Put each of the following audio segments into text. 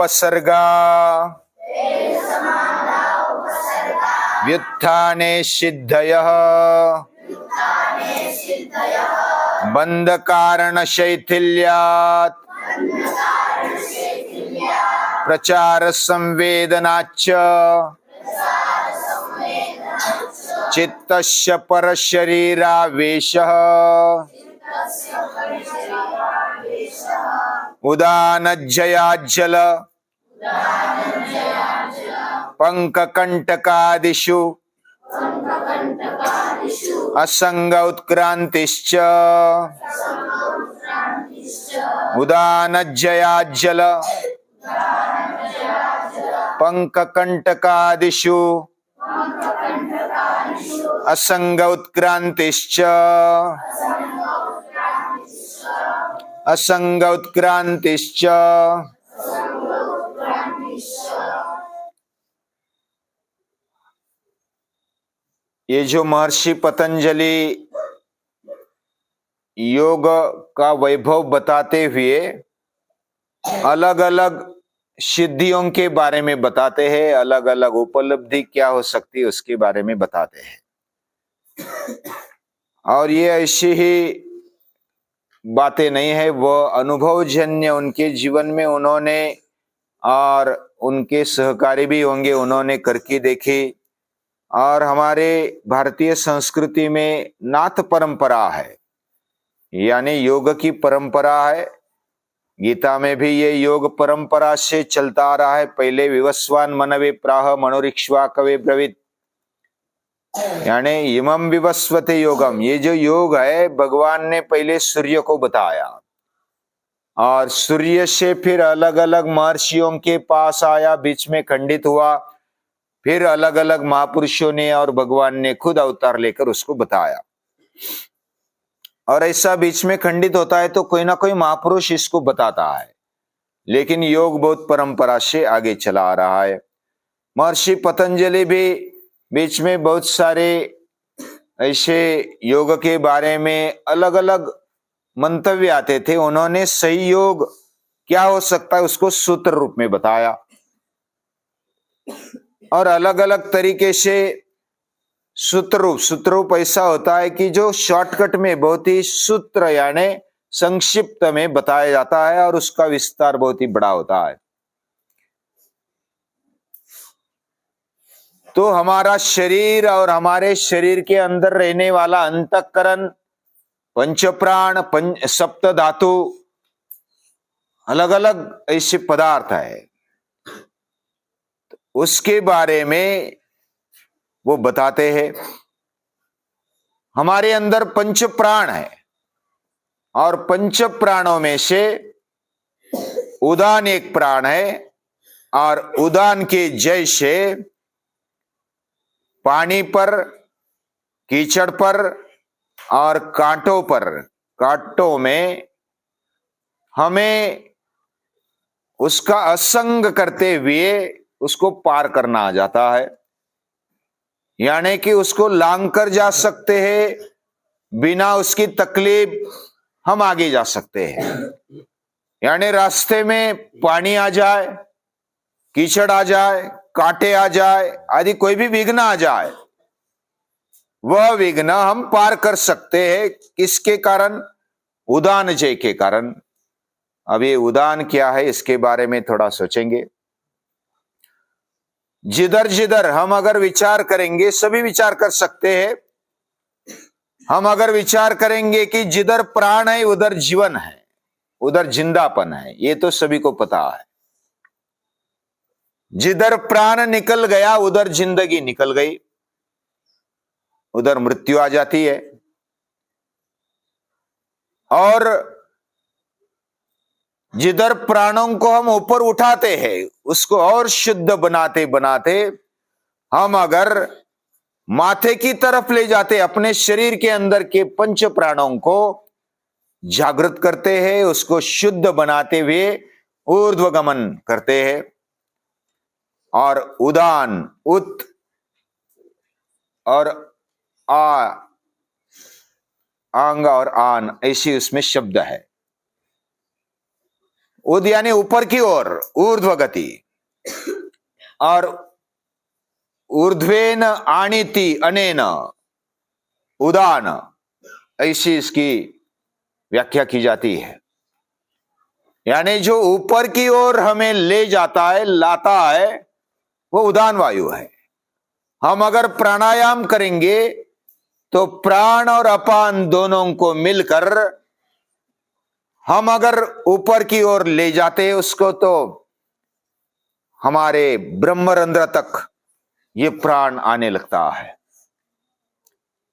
उपसर्गा व्युत्थाने सिद्धयः बंध कारण शैथिल्यात् प्रचार संवेदनाच्च चित्तस्य परशरीरावेशः उदानज्जयाज्जल पंककंटकादिषु असंग उत्क्रांतिश्च उदानज्जयाज्जल पंककंटकादिषु असंग उत्क्रांतिश्च असंग उत्क्रांतिश्च। ये जो महर्षि पतंजलि योग का वैभव बताते हुए अलग अलग सिद्धियों के बारे में बताते हैं, अलग अलग उपलब्धि क्या हो सकती है उसके बारे में बताते हैं। और ये ऐसी ही बातें नहीं है, वह अनुभवजन्य उनके जीवन में उन्होंने और उनके सहकारी भी होंगे, उन्होंने करके देखी। और हमारे भारतीय संस्कृति में नाथ परंपरा है, यानी योग की परंपरा है। गीता में भी ये योग परंपरा से चलता आ रहा है। पहले विवस्वान मनवे प्राह मनोरिक्ष्वा कवे ब्रवीत, यानी इमं विवस्वते योगम। ये जो योग है भगवान ने पहले सूर्य को बताया और सूर्य से फिर अलग अलग महर्षियों के पास आया, बीच में खंडित हुआ, फिर अलग अलग महापुरुषों ने और भगवान ने खुद अवतार लेकर उसको बताया। और ऐसा बीच में खंडित होता है तो कोई ना कोई महापुरुष इसको बताता है, लेकिन योग बहुत परंपरा से आगे चला आ रहा है। महर्षि पतंजलि भी बीच में बहुत सारे ऐसे योग के बारे में अलग अलग मंतव्य आते थे। उन्होंने सही योग क्या हो सकता है उसको सूत्र रूप में बताया और अलग अलग तरीके से सूत्र रूप ऐसा होता है कि जो शॉर्टकट में बहुत ही सूत्र यानी संक्षिप्त में बताया जाता है और उसका विस्तार बहुत ही बड़ा होता है। तो हमारा शरीर और हमारे शरीर के अंदर रहने वाला अंतःकरण, पंच प्राण, सप्त धातु, अलग अलग ऐसे पदार्थ है, उसके बारे में वो बताते हैं। हमारे अंदर पंच प्राण है और पंच प्राणों में से उदान एक प्राण है और उदान के जैसे पानी पर, कीचड़ पर और कांटों में हमें उसका असंग करते हुए उसको पार करना आ जाता है, यानी कि उसको लांग कर जा सकते हैं, बिना उसकी तकलीफ हम आगे जा सकते हैं। यानी रास्ते में पानी आ जाए, कीचड़ आ जाए, कांटे आ जाए, आदि कोई भी विघ्न आ जाए, वह विघ्न हम पार कर सकते हैं। किसके कारण? उदान जय के कारण। अब ये उदान क्या है इसके बारे में थोड़ा सोचेंगे। जिधर जिधर हम अगर विचार करेंगे, सभी विचार कर सकते हैं, हम अगर विचार करेंगे कि जिधर प्राण है उधर जीवन है, उधर जिंदापन है, ये तो सभी को पता है। जिधर प्राण निकल गया उधर जिंदगी निकल गई, उधर मृत्यु आ जाती है। और जिधर प्राणों को हम ऊपर उठाते हैं, उसको और शुद्ध बनाते बनाते हम अगर माथे की तरफ ले जाते, अपने शरीर के अंदर के पंच प्राणों को जागृत करते हैं, उसको शुद्ध बनाते हुए ऊर्ध्वगमन करते हैं। और उदान, उत और आंग और आन, ऐसी उसमें शब्द है। उद यानी ऊपर की ओर, ऊर्ध्व गति, और ऊर्ध्वेन आनीति अनेन उदान, ऐसी इसकी व्याख्या की जाती है। यानी जो ऊपर की ओर हमें ले जाता है, लाता है, वो उदान वायु है। हम अगर प्राणायाम करेंगे तो प्राण और अपान दोनों को मिलकर हम अगर ऊपर की ओर ले जाते हैं उसको, तो हमारे ब्रह्मरंध्र तक ये प्राण आने लगता है।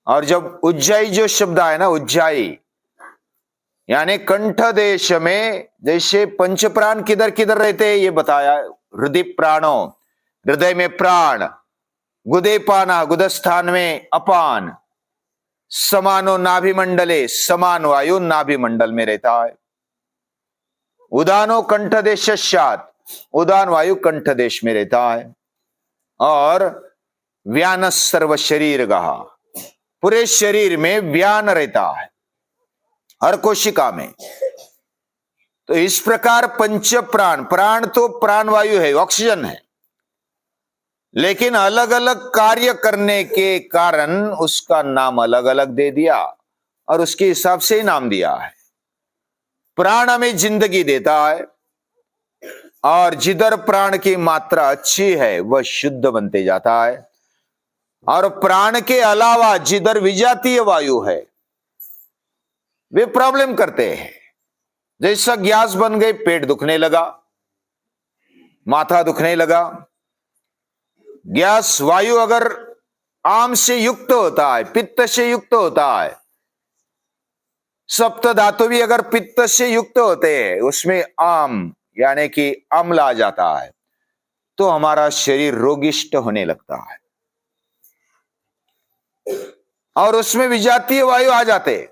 और जब उज्जाई जो शब्द आया ना, उज्जाई यानी कंठ देश में जैसे पंच प्राण किधर किधर रहते हैं ये बताया। हृदय प्राणो, हृदय में प्राण, गुदे पाना, गुदस्थान में अपान, समानो नाभिमंडले, समान वायु नाभिमंडल में रहता है। उदानो कंठ देशात, उदान वायु कंठ देश में रहता है। और व्यान सर्व शरीर गहा, पूरे शरीर में व्यान रहता है, हर कोशिका में। तो इस प्रकार पंच प्राण, प्राण तो प्राणवायु है, ऑक्सीजन है, लेकिन अलग अलग कार्य करने के कारण उसका नाम अलग अलग दे दिया और उसके हिसाब से ही नाम दिया है। प्राण हमें जिंदगी देता है, और जिधर प्राण की मात्रा अच्छी है वह शुद्ध बनते जाता है। और प्राण के अलावा जिधर विजातीय वायु है वे प्रॉब्लम करते हैं। जैसा गैस बन गई, पेट दुखने लगा, माथा दुखने लगा। गैस वायु अगर आम से युक्त होता है, पित्त से युक्त होता है, सप्त धातु भी अगर पित्त से युक्त होते हैं, उसमें आम यानी कि अम्ल आ जाता है, तो हमारा शरीर रोगिष्ट होने लगता है। और उसमें विजातीय वायु आ जाते,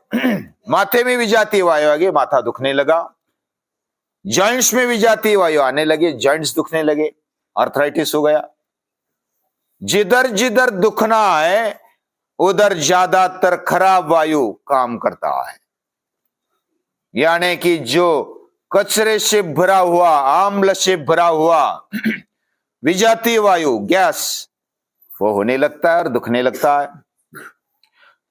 माथे में विजातीय वायु आ गई, माथा दुखने लगा। जॉइंट्स में विजातीय वायु आने लगे, जॉइंट्स दुखने लगे, आर्थराइटिस हो गया। जिधर जिधर दुखना है उधर ज्यादातर खराब वायु काम करता है। यानी कि जो कचरे से भरा हुआ, आम्ल से भरा हुआ विजातीय वायु, गैस, वो होने लगता है और दुखने लगता है।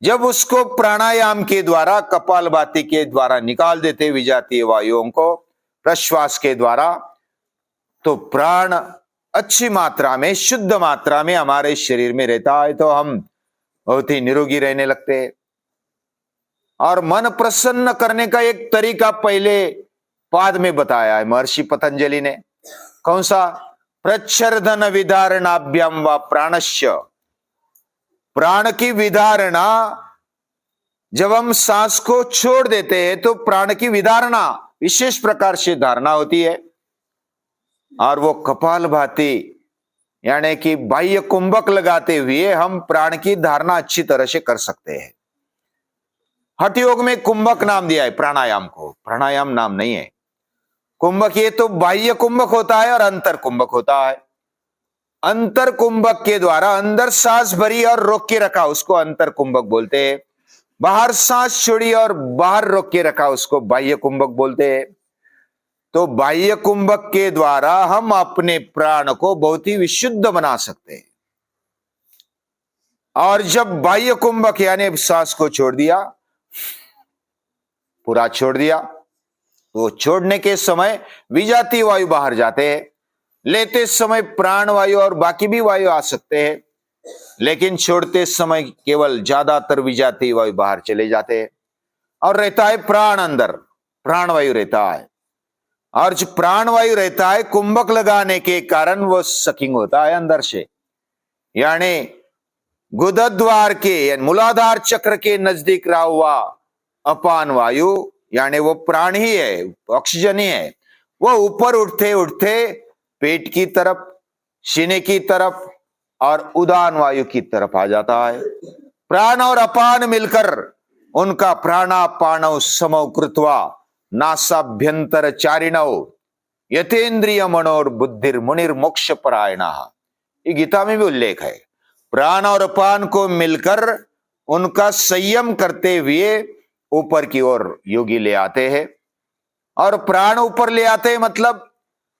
जब उसको प्राणायाम के द्वारा, कपालभाति के द्वारा निकाल देते विजातीय वायुओं को प्रश्वास के द्वारा, तो प्राण अच्छी मात्रा में, शुद्ध मात्रा में हमारे शरीर में रहता है, तो हम बहुत ही निरोगी रहने लगते हैं। और मन प्रसन्न करने का एक तरीका पहले पाद में बताया है महर्षि पतंजलि ने। कौन सा? प्रच्छर्दन विधारणाभ्याम व प्राणस्य। प्राण की विधारणा, जब हम सांस को छोड़ देते हैं तो प्राण की विधारणा विशेष प्रकार से धारणा होती है। और वो कपालभाति यानी कि बाह्य कुंभक लगाते हुए हम प्राण की धारणा अच्छी तरह से कर सकते हैं। हठ योग में कुंभक नाम दिया है प्राणायाम को, प्राणायाम नाम नहीं है। कुंभक ये तो बाह्य कुंभक होता है और अंतर कुंभक होता है। अंतर कुंभक के द्वारा अंदर सांस भरी और रोक के रखा, उसको अंतर कुंभक बोलते हैं। बाहर सांस छोड़ी और बाहर रोक के रखा, उसको बाह्य कुंभक बोलते हैं। तो बाह्य कुंभक के द्वारा हम अपने प्राण को बहुत ही विशुद्ध बना सकते हैं। और जब बाह्य कुंभक यानी सांस को छोड़ दिया, पूरा छोड़ दिया, तो छोड़ने के समय विजातीय वायु बाहर जाते हैं। लेते समय प्राण वायु और बाकी भी वायु आ सकते हैं, लेकिन छोड़ते समय केवल ज्यादातर विजातीय वायु बाहर चले जाते हैं और रहता है प्राण अंदर, प्राण वायु रहता है। और जो प्राण वायु रहता है, कुंभक लगाने के कारण वो सकिंग होता है अंदर से। यानी गुदद्वार के मूलाधार चक्र के नजदीक रहा हुआ अपान वायु, यानी वो प्राण ही है, ऑक्सीजन ही है, वो ऊपर उठते उठते पेट की तरफ, सीने की तरफ और उदान वायु की तरफ आ जाता है। प्राण और अपान मिलकर उनका प्राणापानौ समौ कृत्वा नासाभ्यंतर चारिणौ यतेन्द्रिय मनोर बुद्धिर मुनिर मोक्ष परायणः। ये गीता में भी उल्लेख है। प्राण और अपान को मिलकर उनका संयम करते हुए ऊपर की ओर योगी ले आते हैं। और प्राण ऊपर ले आते हैं, मतलब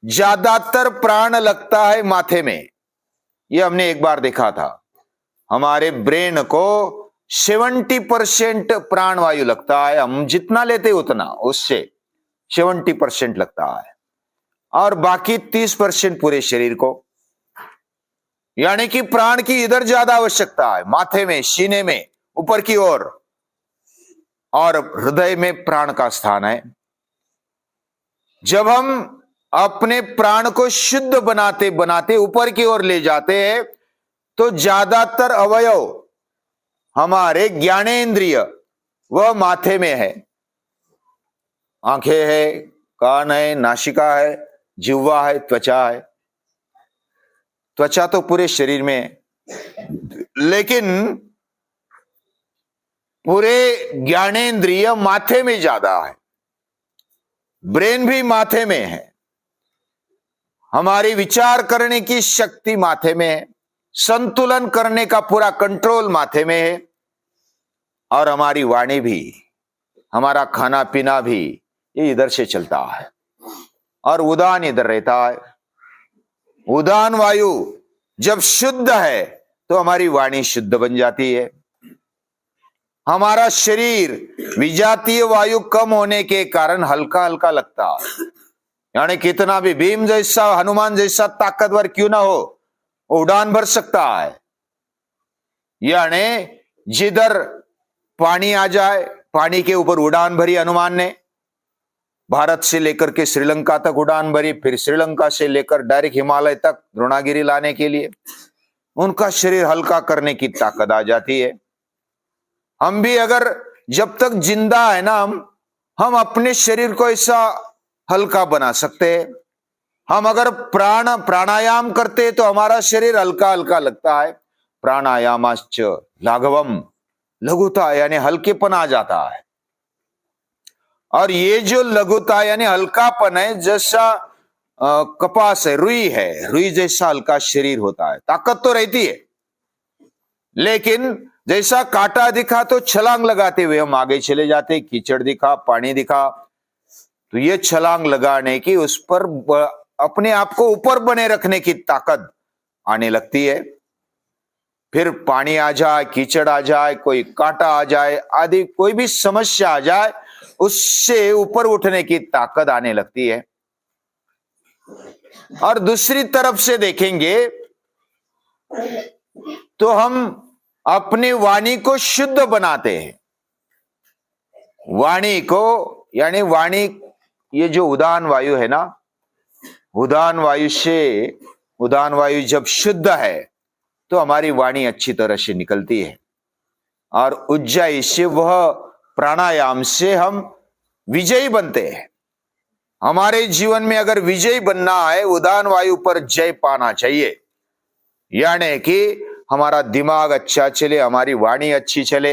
ज्यादातर प्राण लगता है माथे में। ये हमने एक बार देखा था। हमारे ब्रेन को 70% प्राण वायु लगता है, हम जितना लेते उतना उससे 70% लगता है, और बाकी 30% पूरे शरीर को। यानी कि प्राण की इधर ज्यादा आवश्यकता है, माथे में, सीने में, ऊपर की ओर, और हृदय में प्राण का स्थान है। जब हम अपने प्राण को शुद्ध बनाते बनाते ऊपर की ओर ले जाते हैं, तो ज्यादातर अवयव हमारे ज्ञानेंद्रिय वह माथे में है। आंखें है, कान है, नासिका है, जिह्वा है, त्वचा है। त्वचा तो पूरे शरीर में है, लेकिन पूरे ज्ञानेंद्रिय माथे में ज्यादा है। ब्रेन भी माथे में है, हमारी विचार करने की शक्ति माथे में है, संतुलन करने का पूरा कंट्रोल माथे में है, और हमारी वाणी भी, हमारा खाना पीना भी ये इधर से चलता है, और उदान इधर रहता है। उदान वायु जब शुद्ध है तो हमारी वाणी शुद्ध बन जाती है। हमारा शरीर विजातीय वायु कम होने के कारण हल्का हल्का लगता है। यानी कितना भी भीम जैसा, हनुमान जैसा ताकतवर क्यों ना हो, उड़ान भर सकता है। यानी जिधर पानी आ जाए, पानी के ऊपर उड़ान भरी हनुमान ने, भारत से लेकर के श्रीलंका तक उड़ान भरी, फिर श्रीलंका से लेकर डायरेक्ट हिमालय तक द्रोणागिरी लाने के लिए। उनका शरीर हल्का करने की ताकत आ जाती है। हम भी अगर जब तक जिंदा है ना, हम अपने शरीर को ऐसा हल्का बना सकते हैं। हम अगर प्राणायाम करते तो हमारा शरीर हल्का हल्का लगता है। प्राणायामाश्च लाघवम, लघुता यानी हल्केपन आ जाता है। और ये जो लघुता यानी हल्कापन है, जैसा कपास है, रुई जैसा हल्का शरीर होता है। ताकत तो रहती है, लेकिन जैसा कांटा दिखा तो छलांग लगाते हुए हम आगे चले जाते। कीचड़ दिखा, पानी दिखा, तो ये छलांग लगाने की, उस पर अपने आप को ऊपर बने रखने की ताकत आने लगती है। फिर पानी आ जाए, कीचड़ आ जाए, कोई कांटा आ जाए, आदि कोई भी समस्या आ जाए, उससे ऊपर उठने की ताकत आने लगती है। और दूसरी तरफ से देखेंगे तो हम अपनी वाणी को शुद्ध बनाते हैं। वाणी को, यानी वाणी, ये जो उदान वायु है ना, उदान वायु जब शुद्ध है तो हमारी वाणी अच्छी तरह से निकलती है। और उज्जाई से, वह प्राणायाम से हम विजयी बनते हैं। हमारे जीवन में अगर विजयी बनना है, उदान वायु पर जय पाना चाहिए। यानी कि हमारा दिमाग अच्छा चले, हमारी वाणी अच्छी चले,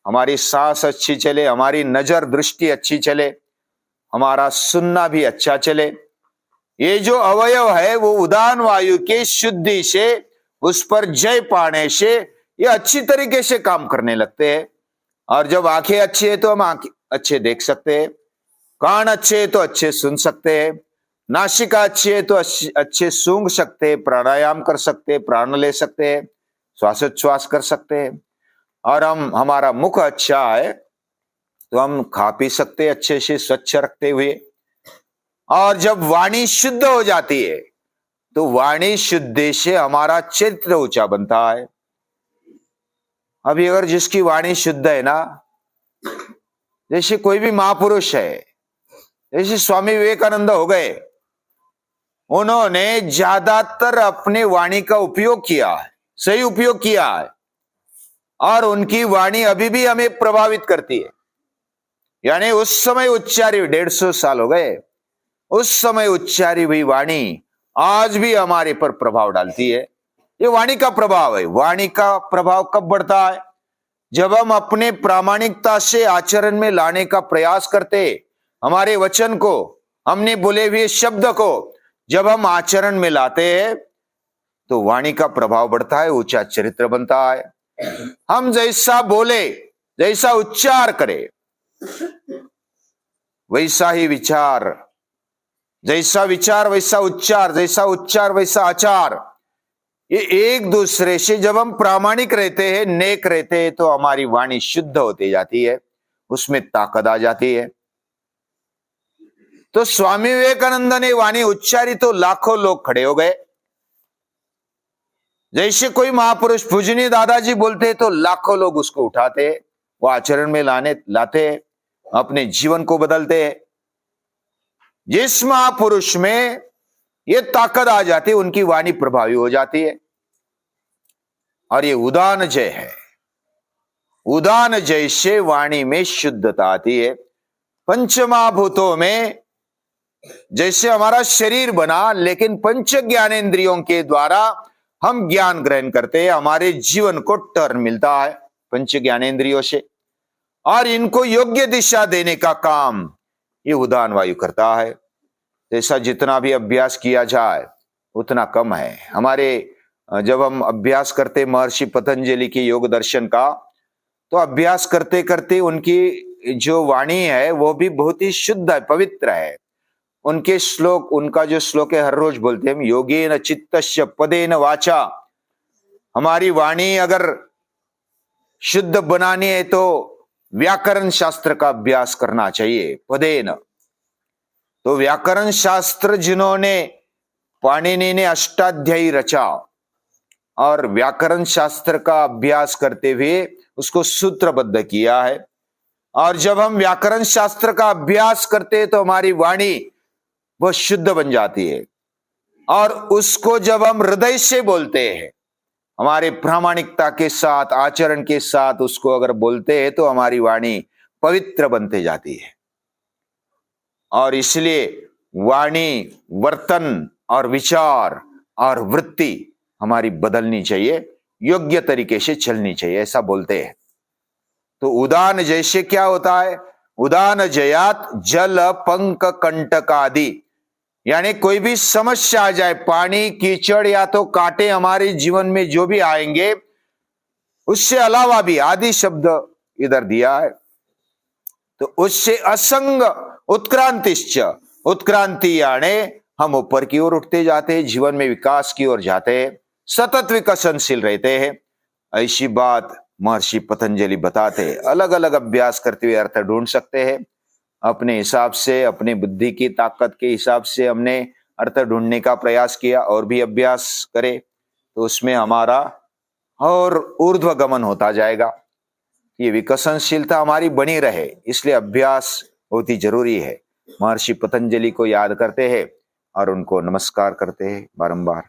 हमारी सांस अच्छी चले, हमारी नजर दृष्टि अच्छी चले, हमारा सुनना भी अच्छा चले। ये जो अवयव है वो उदान वायु के शुद्धि से, उस पर जय पाने से ये अच्छी तरीके से काम करने लगते हैं। और जब आंखें अच्छी है तो हम आंखें अच्छे देख सकते हैं, कान अच्छे है तो अच्छे सुन सकते हैं, नासिका अच्छी है तो अच्छे सूंघ सकते हैं, प्राणायाम कर सकते हैं, प्राण ले सकते हैं, श्वासोच्छ्वास कर सकते हैं। और हमारा मुख अच्छा है तो हम खा पी सकते हैं अच्छे से, स्वच्छ रखते हुए। और जब वाणी शुद्ध हो जाती है तो वाणी शुद्धि से हमारा चरित्र ऊंचा बनता है। अभी अगर जिसकी वाणी शुद्ध है ना, जैसे कोई भी महापुरुष है, जैसे स्वामी विवेकानंद हो गए, उन्होंने ज्यादातर अपने वाणी का उपयोग किया है, सही उपयोग किया है, और उनकी वाणी अभी भी हमें प्रभावित करती है। यानी उस समय उच्चारी, 150 साल हो गए, उस समय उच्चारी हुई वाणी आज भी हमारे पर प्रभाव डालती है। ये वाणी का प्रभाव है। वाणी का प्रभाव कब बढ़ता है? जब हम अपने प्रामाणिकता से आचरण में लाने का प्रयास करते, हमारे वचन को, हमने बोले हुए शब्द को जब हम आचरण में लाते हैं तो वाणी का प्रभाव बढ़ता है, ऊंचा चरित्र बनता है। हम जैसा बोले, जैसा उच्चार करें, वैसा ही विचार, जैसा विचार वैसा उच्चार, जैसा उच्चार वैसा आचार। ये एक दूसरे से जब हम प्रामाणिक रहते हैं, नेक रहते हैं, तो हमारी वाणी शुद्ध होती जाती है, उसमें ताकत आ जाती है। तो स्वामी विवेकानंद ने वाणी उच्चारी तो लाखों लोग खड़े हो गए। जैसे कोई महापुरुष पूजनीय दादाजी बोलते तो लाखों लोग उसको उठाते, वो आचरण में लाते, अपने जीवन को बदलते। जिस महापुरुष में ये ताकत आ जाती है, उनकी वाणी प्रभावी हो जाती है। और ये उदान जय है। उदान जय से वाणी में शुद्धता आती है। पंचमहाभूतों में जैसे हमारा शरीर बना, लेकिन पंच ज्ञानेंद्रियों के द्वारा हम ज्ञान ग्रहण करते हैं, हमारे जीवन को टर्न मिलता है पंच ज्ञानेंद्रियों से, और इनको योग्य दिशा देने का काम ये उदान वायु करता है। जैसा जितना भी अभ्यास किया जाए उतना कम है। हमारे जब हम अभ्यास करते महर्षि पतंजलि के योग दर्शन का, तो अभ्यास करते करते उनकी जो वाणी है वो भी बहुत ही शुद्ध है, पवित्र है। उनके श्लोक, उनका जो श्लोक है हर रोज बोलते हैं हम, योगेन चित्तस्य पदेन वाचा। हमारी वाणी अगर शुद्ध बनानी है तो व्याकरण शास्त्र का अभ्यास करना चाहिए, पदेन। तो व्याकरण शास्त्र जिन्होंने, पाणिनि ने अष्टाध्यायी रचा, और व्याकरण शास्त्र का अभ्यास करते हुए उसको सूत्रबद्ध किया है। और जब हम व्याकरण शास्त्र का अभ्यास करते हैं तो हमारी वाणी वह शुद्ध बन जाती है, और उसको जब हम हृदय से बोलते हैं, हमारे प्रामाणिकता के साथ, आचरण के साथ उसको अगर बोलते हैं, तो हमारी वाणी पवित्र बनते जाती है। और इसलिए वाणी, वर्तन और विचार और वृत्ति हमारी बदलनी चाहिए, योग्य तरीके से चलनी चाहिए, ऐसा बोलते हैं। तो उदान जैसे क्या होता है? उदान जयात जल पंक कंटकादि, यानी कोई भी समस्या आ जाए, पानी, कीचड़ या तो कांटे हमारे जीवन में जो भी आएंगे, उससे अलावा भी आदि शब्द इधर दिया है। तो उससे असंग उत्क्रांतिश्च, उत्क्रांति यानी हम ऊपर की ओर उठते जाते हैं, जीवन में विकास की ओर जाते हैं, सतत विकसनशील रहते हैं। ऐसी बात महर्षि पतंजलि बताते हैं। अलग अलग अभ्यास करते हुए अर्थ ढूंढ सकते हैं अपने हिसाब से, अपनी बुद्धि की ताकत के हिसाब से हमने अर्थ ढूंढने का प्रयास किया, और भी अभ्यास करें तो उसमें हमारा और ऊर्ध्वगमन होता जाएगा। ये विकसनशीलता हमारी बनी रहे, इसलिए अभ्यास बहुत ही जरूरी है। महर्षि पतंजलि को याद करते हैं और उनको नमस्कार करते हैं बारंबार।